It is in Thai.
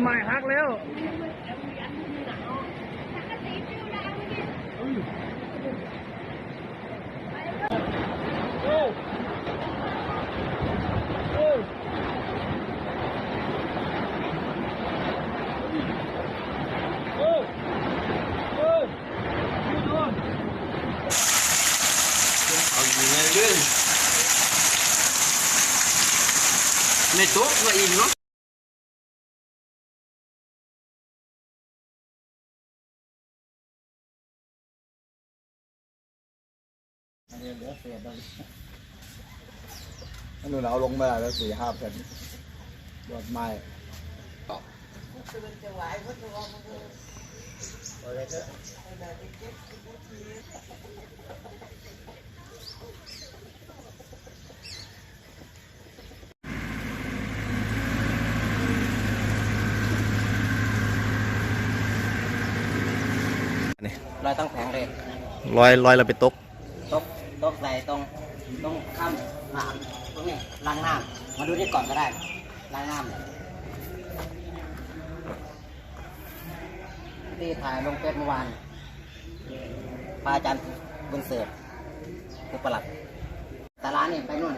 ไม้หักแล้วไม่โต๊ะก็อีกเนาะอันนู้นเอาลงมาแล้ว4-5 แผ่นยอดไม้ลอยต้องแผงเลย ลอยเราไปตกตกใส่ตรงข้ามน้ำตรงนี้ล้างน้ำมาดูนี่ก่อนก็ได้ล้างน้ำที่ถ่ายลงเฟซเมื่อวานพระอาจารย์บุญเสริฐผู้ประหลัดแต่ร้านนี่ไปนู่น